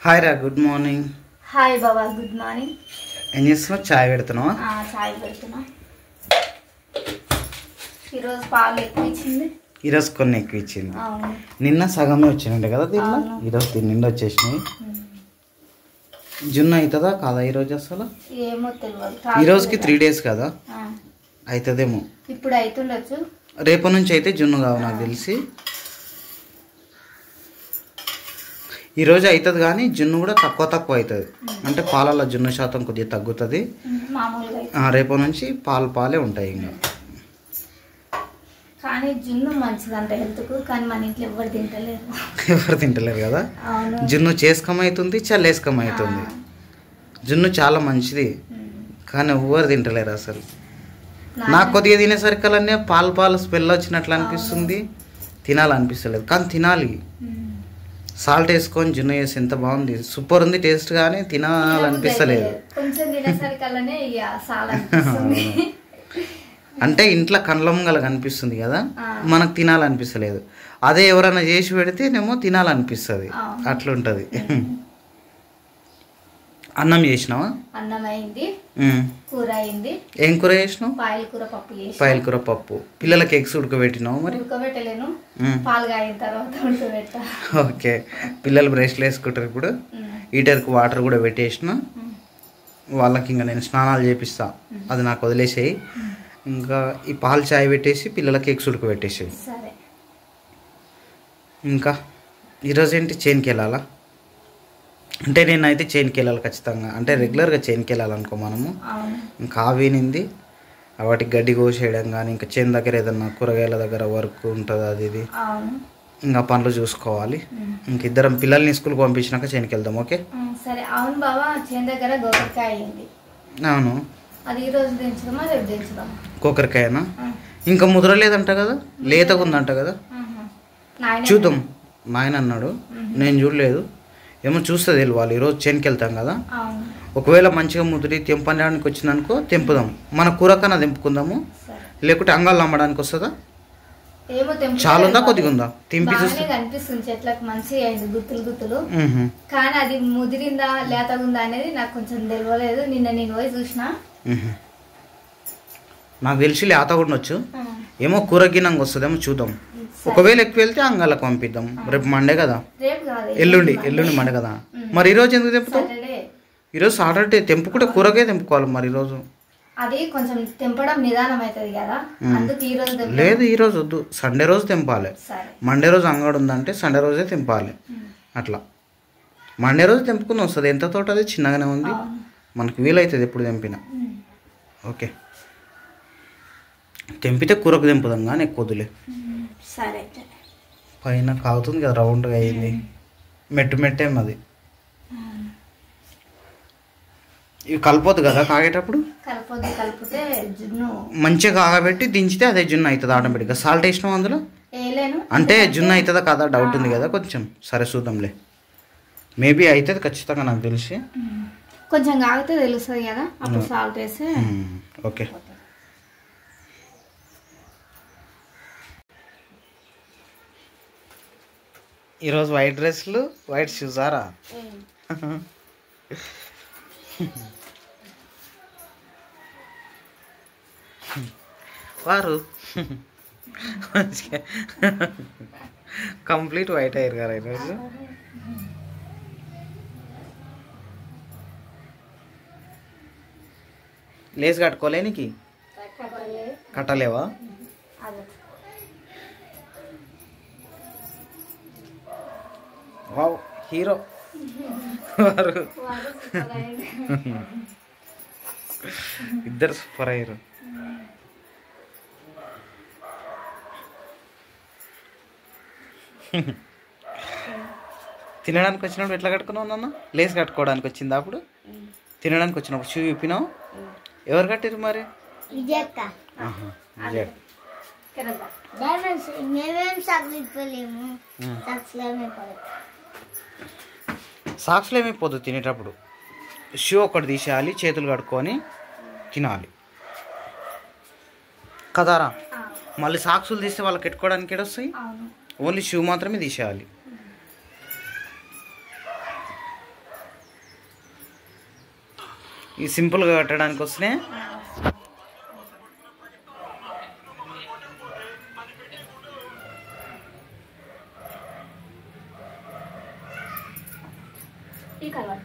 Hi రా, good morning. Hi బాబా, good morning. ఏం చేస్తున్నావు? చాయ్ పెడుతున్నావా? చాయ్ పెడుతున్నా. ఈరోజు పాలు ఎక్కువ ఇచ్చింది. ఈరోజు కొన్ని ఎక్కువ ఇచ్చింది. నిన్న సగమే వచ్చినండి కదా దీనిలో. ఈరోజు దీని నిండా వచ్చేసినాయి. జున్ను అవుతుందా కాదా ఈరోజు? అసలు ఏమో తెలియదు. ఈరోజుకి 3 days కదా, అవుతుందేమో. ఇప్పుడు అవుతుండొచ్చు. రేపటి నుంచి అయితే జున్ను కావు నాకు తెలిసి. ఈరోజు అవుతుంది కానీ జున్ను కూడా తక్కువ అవుతుంది. అంటే పాలలో జున్ను శాతం కొద్దిగా తగ్గుతుంది. రేపటి నుంచి పాలే ఉంటాయి. ఇంకా కానీ జున్ను మంచిదంట హెల్త్కు. కానీ మన ఇంట్లో ఎవరు తింటలేరు కదా. జున్ను చేసుకోమవుతుంది, చల్లేసుకోమవుతుంది. జున్ను చాలా మంచిది కానీ ఎవరు తింటలేరు అసలు. నాకు కొద్దిగా తినేసరికలనే పాలు స్మెల్ వచ్చినట్లు అనిపిస్తుంది, తినాలనిపిస్తలేదు. కానీ తినాలి. సాల్ట్ వేసుకొని జున్ను వేసి ఎంత బాగుంది, సూపర్ ఉంది టేస్ట్. కానీ తినాలనిపిస్తలేదు. అంటే ఇంట్లో కండ్లమ్మగల కనిపిస్తుంది కదా, మనకు తినాలనిపిస్తలేదు. అదే ఎవరైనా చేసి పెడితేనేమో తినాలనిపిస్తుంది. అట్లుంటది. అన్నం చేసినావా? అన్నం అయింది, కూర అయింది. ఏం కూర చేసినావు? పాయలకూర పప్పు. పిల్లలకి ఎగ్స్ ఉడకబెట్టినావు? మరి ఉడకబెట్టలేను, పాలు కాయిన తర్వాత ఉడకబెట్టా. ఓకే. పిల్లలు బ్రష్లు వేసుకుంటారు. ఇప్పుడు హీటర్కి వాటర్ కూడా పెట్టేసిన. వాళ్ళకి ఇంకా నేను స్నానాలు చేపిస్తా, అది నాకు వదిలేసేయి. ఇంకా ఈ పాలు చాయ్ పెట్టేసి పిల్లలకి ఎగ్స్ ఉడకబెట్టేసేయి. ఇంకా ఈరోజు ఏంటి, చేనుకి వెళ్ళాలా? అంటే నేనైతే చేనుకి వెళ్ళాలి ఖచ్చితంగా. అంటే రెగ్యులర్గా చేనుకి వెళ్ళాలనుకో మనము. ఇంకా ఆవినింది వాటికి గడ్డి కోసేయడం కానీ, ఇంకా చేను దగ్గర ఏదన్నా కూరగాయల దగ్గర వర్క్ ఉంటుంది, అది ఇది ఇంకా పనులు చూసుకోవాలి. ఇంక ఇద్దరం పిల్లల్ని స్కూల్కి పంపించినాక చేనుకి వెళ్దాం. ఓకే సరే. అవును బాబా, చేను దగ్గర గోకరకాయ అయింది. అవును, అది ఈరోజు దించుదామా రేపు దించుదామా? గోకరకాయనా? ఇంకా ముదరలేదంట కదా, లేతగా ఉందంట కదా. చూద్దాం, మా ఆయన అన్నాడు, నేను చూడలేదు. ఏమో చూస్తే తెలియాలి. ఈరోజు చేనుకి వెళ్తాం కదా, ఒకవేళ మంచిగా ముదిరి తెంపడానికి వచ్చిందనుకో తెంపుదాం. మన కూరకన్నా తెంపుకుందాము. లేకుంటే అంగాల్లో అమ్మడానికి వస్తుందా? చాలా ఉందా, కొద్దిగా ఉందా? తెంపి చూస్తే కనిపిస్తుంది చెట్లకు మంచిగా అయింది, గుత్తులు. కానీ అది ముదిరిందా లేతగా ఉందా అనేది నాకు కొంచెం తెలియలేదు. నిన్న నేను పోయి చూసిన. నాకు తెలిసి లేత కూడా వచ్చు. ఏమో కూర గిన్నంగా వస్తుందేమో చూద్దాం. ఒకవేళ ఎక్కువ వెళ్తే అంగాలకు పంపిద్దాం. రేపు మండే కదా, ఎల్లుండి మండే కదా. మరి ఈరోజు ఎందుకు తెంపుతాం? ఈరోజు సాటర్డే, తెంపుకుంటే కూరకే తెంపుకోవాలి. మరి ఈరోజు అది కొంచెం తెంపడం నిదానం అవుతుంది కదా, అందుకు ఈ రోజు లేదు. ఈరోజు వద్దు, సండే రోజు తెంపాలి. మండే రోజు అంగడి ఉందంటే సండే రోజే తెంపాలి. అట్లా మండే రోజు తెంపుకుని వస్తుంది. ఎంత తోట అది చిన్నగానే ఉంది, మనకు వీలవుతుంది ఎప్పుడు తెంపినా. ఓకే, తెంపితే కూరకు తెంపుదాం కానీ ఎక్కువ వద్దులే. సరే. పైన కాగుతుంది కదా, రౌండ్గా అయింది. మెట్టేం అది. ఇవి కలిపోద్దు కదా కాగేటప్పుడు. మంచిగా కాగబెట్టి దించితే అదే జున్ను అవుతుంది ఆటోమేటిక్గా. సాల్ట్ వేసినాం అందులో అంటే జున్ను అవుతుందా కదా డౌట్ ఉంది కదా కొంచెం. సరే చూద్దాంలే, మేబీ అవుతుంది ఖచ్చితంగా నాకు తెలిసి. కొంచెం కాగితే తెలుస్తుంది కదా, అప్పుడు సాల్ట్ వేసి. ఓకే. ఈరోజు వైట్ డ్రెస్లు, వైట్ షూసారా? వారు కంప్లీట్ వైట్ అయ్యారు కదా ఈరోజు. లేస్ కట్టుకోలేనికి కట్టలేవా? వావ్, హీరో వారు. ఇద్దరు సూపర్ అయ్యారు. తినడానికి వచ్చినప్పుడు ఎట్లా కట్టుకున్నావు నాన్న? లేస్ కట్టుకోవడానికి వచ్చింది అప్పుడు. తినడానికి వచ్చినప్పుడు షూ ఇప్పినావు. ఎవరు కట్టారు మరి? సాక్స్లో ఏమైపోదు తినేటప్పుడు. షూ ఒకటి తీసేయాలి, చేతులు కడుక్కొని తినాలి కదారా. మళ్ళీ సాక్సులు తీస్తే వాళ్ళకి పెట్టుకోవడానికి ఏడొస్తాయి. ఓన్లీ షూ మాత్రమే తీసేయాలి. ఈ సింపుల్గా కట్టడానికి వస్తున్నాయి. ఈ కలర్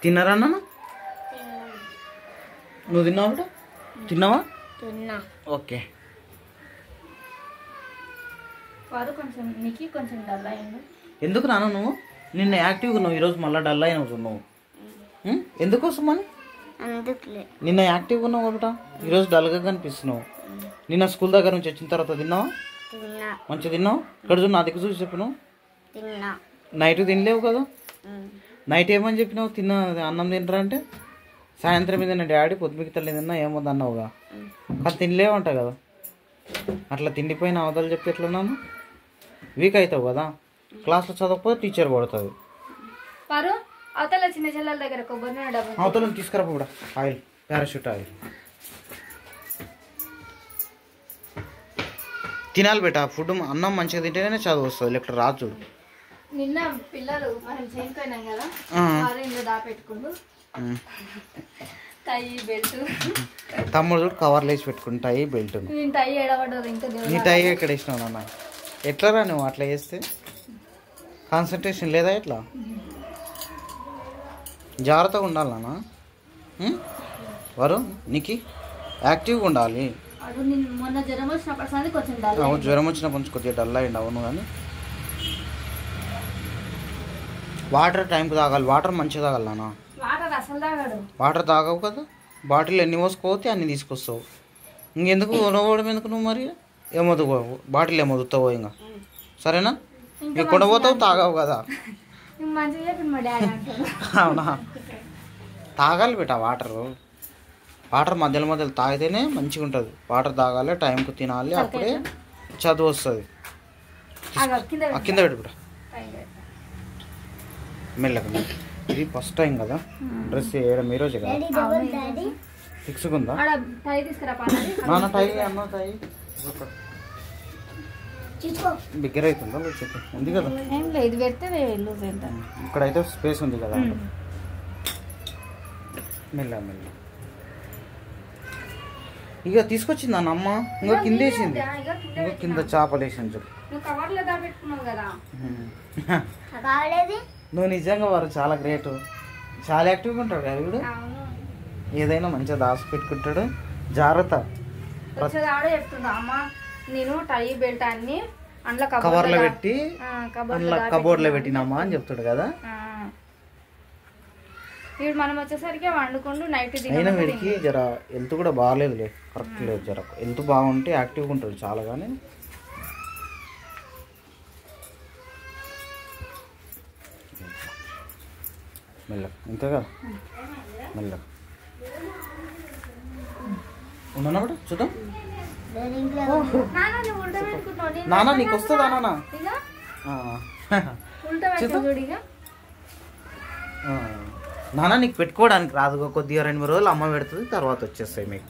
తిన్నారా నాన్న? నువ్వు తిన్నావు? తిన్నావా? ఓకే. వారు కొంచెం నీకు కొంచెం డల్ అయ్యింది. ఎందుకు నాన్న నువ్వు నిన్న యాక్టివ్గా ఉన్నావు, ఈరోజు మళ్ళీ డల్ అయినావు నువ్వు? ఎందుకోసం అని? నిన్న యాక్టివ్గా ఉన్నావు ఒకట, ఈరోజు డల్గా కనిపిస్తున్నావు. నిన్న స్కూల్ దగ్గర నుంచి వచ్చిన తర్వాత తిన్నావా? మంచిగా తిన్నావు. ఇక్కడ చూడు, నా దగ్గర చూసి చెప్పినావు. నైట్ తినలేవు కదా? నైట్ ఏమని చెప్పినావు? అన్నం తినరా అంటే సాయంత్రం ఏదైనా డాడీ పొద్దుకి తల్లిదన్నా ఏమొద్దు అన్నావుగా, అది తినలేవంట కదా. అట్లా తిండిపోయిన అవతలు చెప్పి ఎట్లున్నాను? వీక్ అవుతావు కదా, క్లాస్లో చదవకపోతే టీచర్ పడుతుంది. అవతల చిన్న చెల్లెల దగ్గర కొబ్బరి డబ్బా అవతల తీసుకురా కూడా ఆయిల్, పారాషూట్ ఆయిల్ తినాలి బేట. ఫుడ్ అన్నం మంచిగా తింటేనే చదువు వస్తుంది, లేకపోతే రాదు చూడు. నిన్న పిల్లలు మనం చేయిపోయినాం కదా, ఇంట్లో దాపెట్టుకుంటూ టై బెల్ట్. తమ్ముడు చూడు కవర్లు వేసి పెట్టుకుని టై బెల్ట్. టై ఎడబడ్డది ఇంకా. నీ టై ఎక్కడ వేసినావు నాన్న? ఎట్లా రా నువ్వు అట్లా చేస్తే? కాన్సన్ట్రేషన్ లేదా ఎట్లా? జాగ్రత్తగా ఉండాలి నాన్న. వరు నీకు యాక్టివ్గా ఉండాలి. మొన్న జ్వరం వచ్చినప్పటి కొంచెం డల్. జ్వరం వచ్చినప్పటి నుంచి కొద్దిగా డల్ అయ్యింది. అవును, కానీ వాటర్ టైంకి తాగాలి. వాటర్ మంచిగా తాగాలి నాన్న. వాటర్ అసలు తాగాడు. వాటర్ తాగవు కదా, బాటిల్ ఎన్ని పోసుకోతే అన్ని తీసుకొస్తావు. ఇంకెందుకు కొనవడం ఎందుకు నువ్వు? మరి ఏమొద్దు బాటిల్ ఏమొదుతావు ఇంకా, సరేనా? ఇంకా కొనబోతావు, తాగవు కదా. అవునా? తాగాలి బేట వాటరు. వాటర్ మధ్యలో మధ్యలో తాగితేనే మంచిగా ఉంటుంది. వాటర్ తాగాలి, టైంకు తినాలి, అప్పుడే చదువు వస్తుంది. కింద పెట్టు బిడ్డ మెల్లగా. ఇది ఫస్ట్ టైం కదా డ్రెస్ వేయడం, ఈరోజే కదా ఫిక్స్గా ఉందా నాన్న? టై అన్న టై బిగ్గర అవుతుందా? చెప్పు, ఉంది కదా ఇక్కడైతే స్పేస్ ఉంది కదా. మెల్ల మెల్ల ఇక తీసుకొచ్చింది అన్న అమ్మ, ఇంకా కింద వేసింది. ఇంకా కింద చేపలు వేసింది చెప్పు. నువ్వు నిజంగా వారు చాలా గ్రేట్, చాలా యాక్టివ్గా ఉంటాడు అది కూడా. ఏదైనా మంచిగా దాచి పెట్టుకుంటాడు. జాగ్రత్త. నేను టై బెల్ట్ అన్ని కవర్లో పెట్టి కబోర్డ్లో పెట్టినామా అని చెప్తాడు కదా. వీడు మనం వచ్చేసరికి వండుకుంటూ నైట్ అయినా వీడికి జర హెల్త్ కూడా బాగాలేదులే, కరెక్ట్ లేదు. జర హెల్త్ బాగుంటే యాక్టివ్గా ఉంటాడు చాలా. కానీ మెల్ల ఇంతే కదా, మెల్ల ఉన్నా కూడా చూద్దాం. నాన్న నీకు వస్తుందా నాన్న? నాన్న నీకు పెట్టుకోవడానికి రాదు, కొద్దిగా 2-3 రోజులు అమ్మ పెడుతుంది, తర్వాత వచ్చేస్తాయి మీకు.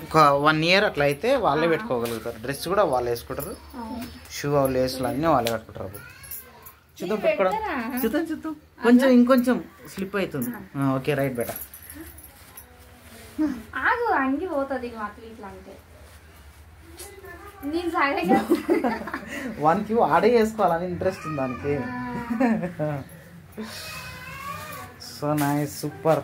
ఒక 1 year అట్లా అయితే వాళ్ళే పెట్టుకోగలుగుతారు. డ్రెస్ కూడా వాళ్ళు వేసుకుంటారు, షూ లేసులు అన్నీ వాళ్ళే కట్టుకుంటారు. అప్పుడు చూద్దాం, పెట్టుకోవడం చూద్దాం చూద్దాం. కొంచెం ఇంకొంచెం స్లిప్ అవుతుంది. ఓకే రైట్ బేటా. ఆగు అంగి పోతుంది ఇట్లా అంటే వానికి ఆడే చేసుకోవాలని ఇంట్రెస్ట్ ఉంది దానికి. So nice, super.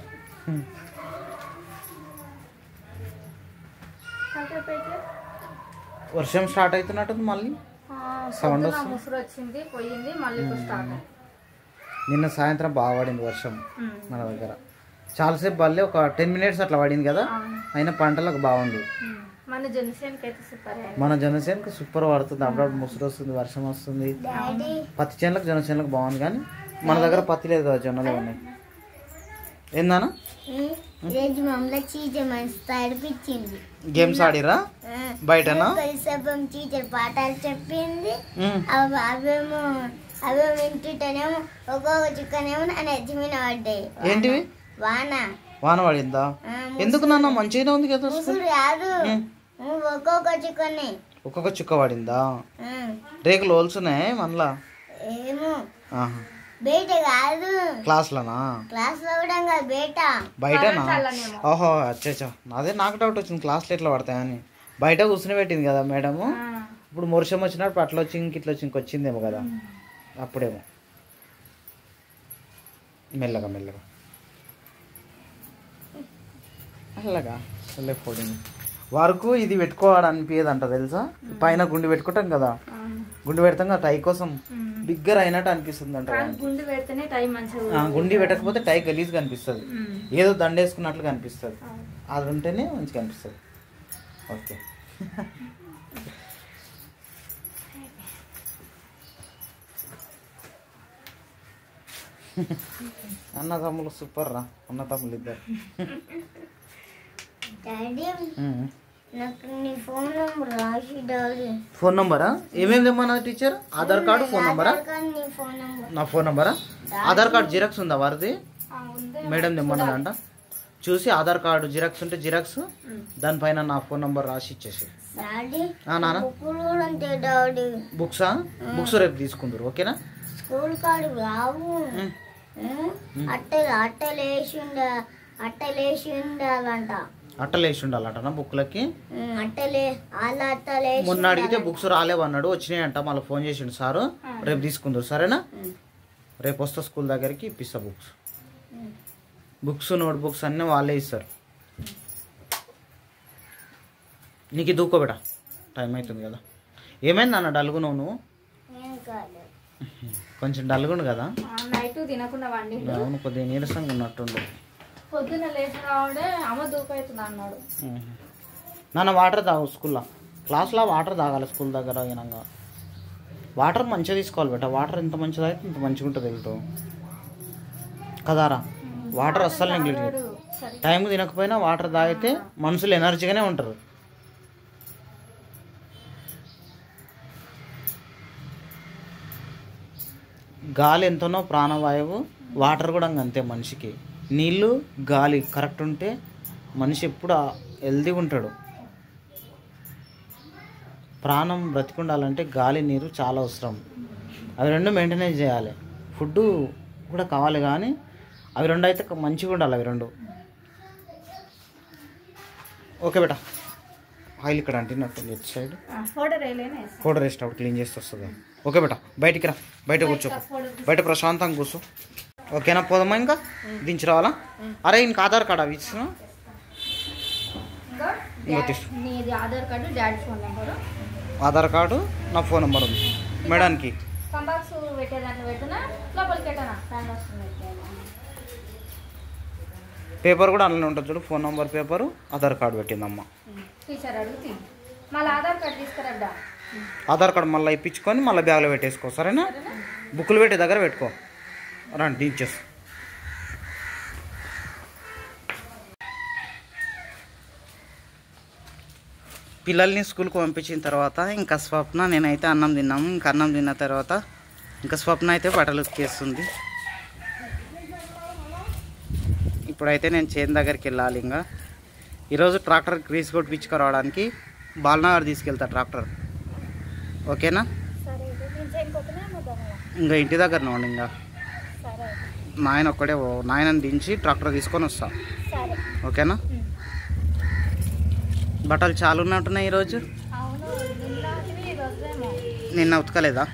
వర్షం స్టార్ట్ అవుతున్నట్టుంది మళ్ళీ. సౌండ్ వచ్చింది పోయింది మళ్ళీ స్టార్ట్. నిన్న సాయంత్రం బాగా పడింది వర్షం మన దగ్గర. చాలాసేపు పడలే, ఒక 10 minutes అట్లా పడింది కదా. అయినా పంటలకు బాగుంది. మన జనసేనకి సూపర్ పడుతుంది. అప్పుడప్పుడు ముసురు వస్తుంది, వర్షం వస్తుంది. పత్తి చేనులకు జనసేనలకు బాగుంది. కానీ మన దగ్గర పత్తి లేదు కదా, జొన్నలే ఉన్నాయి. ఏందానా గేమ్స్ ఆడిరా బయటనా? పాఠాలు చెప్పింది. అవేమో వింటుంటేనేమో ఒక్కొక్క చుక్కనేమో నెత్తి మీద పడ్డాయి. ఏంటివి? వాన వాన పడిందా? ఎందుకు నాన్న? మంచిగానే ఉంది కదా. కాదు ఒక్కొక్క చికెన్. ఒక్కొక్క చుక్క పడిందా? రేకులు హోల్సున్నాయి మళ్ళా? ఏమో ఆహా. బయట కాదు, క్లాస్లోనా? క్లాస్ లో కూడా కాదు, బయట. బయటనా? ఓహో అచ్చా. అదే నాకు డౌట్ వచ్చింది క్లాస్లో ఎట్లా పడతాయని. బయట కూర్చుని పెట్టింది కదా మేడము. ఇప్పుడు వర్షం వచ్చినప్పుడు అట్లా వచ్చి ఇట్లా వచ్చి ఇంకొచ్చిందేమో కదా, అప్పుడేమో. మెల్లగా మెల్లగా మెల్లగా ఫోడింగ్ వరకు ఇది పెట్టుకోవాలనిపించదు అంట తెలుసా. పైన గుండి పెట్టుకుంటాం కదా, గుండి పెడతాం కదా టై కోసం, బిగ్గర్ అయినట్టు అనిపిస్తుంది అంట. గుండి పెట్టకపోతే టై గలీజ్గా అనిపిస్తుంది, ఏదో దండేసుకున్నట్లుగా అనిపిస్తుంది. అది ఉంటేనే మంచిగా అనిపిస్తుంది. ఓకే. అన్నదమ్ములు సూపర్ రా, అన్నదమ్ములు ఇద్దరు. ఫోన్ నంబరా? ఏమేమి తెమ్మన్నా టీచర్? ఆధార్ కార్డు, ఫోన్ నంబరా? నా ఫోన్ నంబరా? ఆధార్ కార్డు జిరాక్స్ ఉందా వారిది? మేడం తెమ్మన్నదంట. చూసి ఆధార్ కార్డు జిరాక్స్ ఉంటే జిరాక్స్, దానిపైన నా ఫోన్ నంబర్ రాసి ఇచ్చేసి. నాన్న బుక్సా? బుక్స్ రేపు తీసుకుందరు ఓకేనా? స్కూల్ కార్డు రావు, అట్టలేసి ఉండాలంట. అట్టలేసి ఉండాలంట బుక్లకి. అట్టలే మొన్న అడిగితే బుక్స్ రాలేవు అన్నాడు, వచ్చినాయంట. మళ్ళీ ఫోన్ చేసిండు సారు, రేపు తీసుకుందరు సరేనా? రేపు వస్తా స్కూల్ దగ్గరికి, ఇప్పిస్తా బుక్స్. బుక్స్ నోట్ బుక్స్ అన్నీ వాళ్ళే ఇస్తారు. నీకు దూకోబెట, టైం అవుతుంది కదా. ఏమైంది అన్న డల్గు నువ్వు? కొంచెం డల్గుండు కదా. నైట్ తినకుండా వండి. అవును, కొద్దిగా నీరసంగా ఉన్నట్టుండు. పొద్దున్న లేచి రావడే అమ్మ దూకవుతుంది అన్నాడు. నాన్న వాటర్ తాగు స్కూల్లో. క్లాస్లో వాటర్ తాగాలి స్కూల్ దగ్గర అయినాక. వాటర్ మంచిగా తీసుకోవాలి బెట. వాటర్ ఎంత మంచిది అయితే ఇంత మంచిగా ఉంటుంది వెళ్తూ కదారా. వాటర్ అస్సలు నెగ్లెక్ట్. టైం తినకపోయినా వాటర్ తాగితే మనుషులు ఎనర్జీగానే ఉంటారు. గాలి ఎంతనో ప్రాణవాయువు, వాటర్ కూడా అంతే మనిషికి. నీళ్ళు గాలి కరెక్ట్ ఉంటే మనిషి ఎప్పుడు హెల్తీగా ఉంటాడు. ప్రాణం బ్రతికుండాలంటే గాలి నీరు చాలా అవసరం. అవి రెండు మెయింటైన్ చేయాలి. ఫుడ్ కూడా కావాలి కానీ అవి రెండు అయితే మంచిగా ఉండాలి. అవి రెండు ఓకే బేటా. ఆయిల్ ఇక్కడ అంటినట్టు లెఫ్ట్ సైడ్ పౌడర్ వేసినప్పుడు క్లీన్ చేసి వస్తుంది. ఓకే బేటా, బయటికి రా, బయట కూర్చో, బయట ప్రశాంతంగా కూర్చో. ఓకేనా? పోదామా? ఇంకా దించి రావాలా? అరే ఇంక ఆధార్ కార్డు అవి ఇచ్చిన. ఆధార్ కార్డు, నా ఫోన్ నెంబర్ ఉంది మేడానికి. పేపర్ కూడా అందులో ఉంటుంది చూడు, phone number paper, Aadhaar card పెట్టిందమ్మ. ఆధార్ కార్డు మళ్ళీ ఇప్పించుకొని మళ్ళీ బ్యాగ్లో పెట్టేసుకో సరేనా? బుక్కులు పెట్టే దగ్గర పెట్టుకో. రండి టీచర్స్. పిల్లల్ని స్కూల్కి పంపించిన తర్వాత ఇంకా స్వప్న నేనైతే అన్నం తిన్నాము. ఇంకా అన్నం తిన్న తర్వాత ఇంకా స్వప్న అయితే బట్టలు ఉతికేస్తుంది. ఇప్పుడైతే నేను చేను దగ్గరికి వెళ్ళాలి. ఇంకా ఈరోజు ట్రాక్టర్ గ్రీస్ కొట్టించుకురావడానికి బాలనగర్ తీసుకెళ్తా ట్రాక్టర్. ఓకేనా? ఇంకా ఇంటి దగ్గర ఉండి ఇంకా నాయన ఒక్కడే, నాయనని దించి ట్రాక్టర్ తీసుకొని వస్తా. ఓకేనా? బట్టలు చాలా ఉన్నట్టున్నాయి ఈరోజు. నిన్న ఉతకలేదా?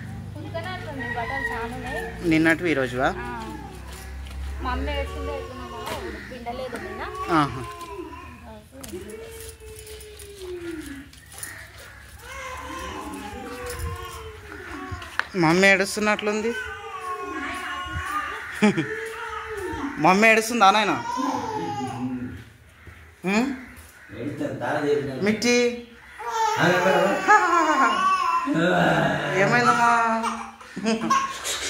నిన్నటివి ఈరోజువా? మమ్మీ ఏడుస్తున్నట్లుంది. మమ్మీ ఏడుస్తుందా నాయన? మిట్టి ఏమైందమ్మా?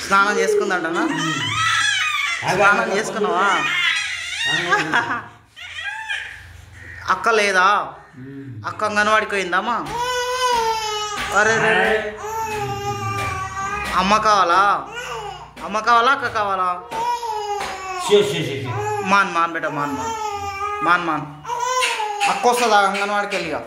స్నానం చేసుకుందంటనా? స్నానం చేసుకున్నావా? అక్క లేదా? అక్క అంగన్వాడికి పోయిందమ్మా? అరే అమ్మ కావాలా? అమ్మ కావాలా అక్క కావాలా? మాన్ బేట, మాన్ అక్క వస్తుందా అంగన్వాడికి వెళ్ళిగా?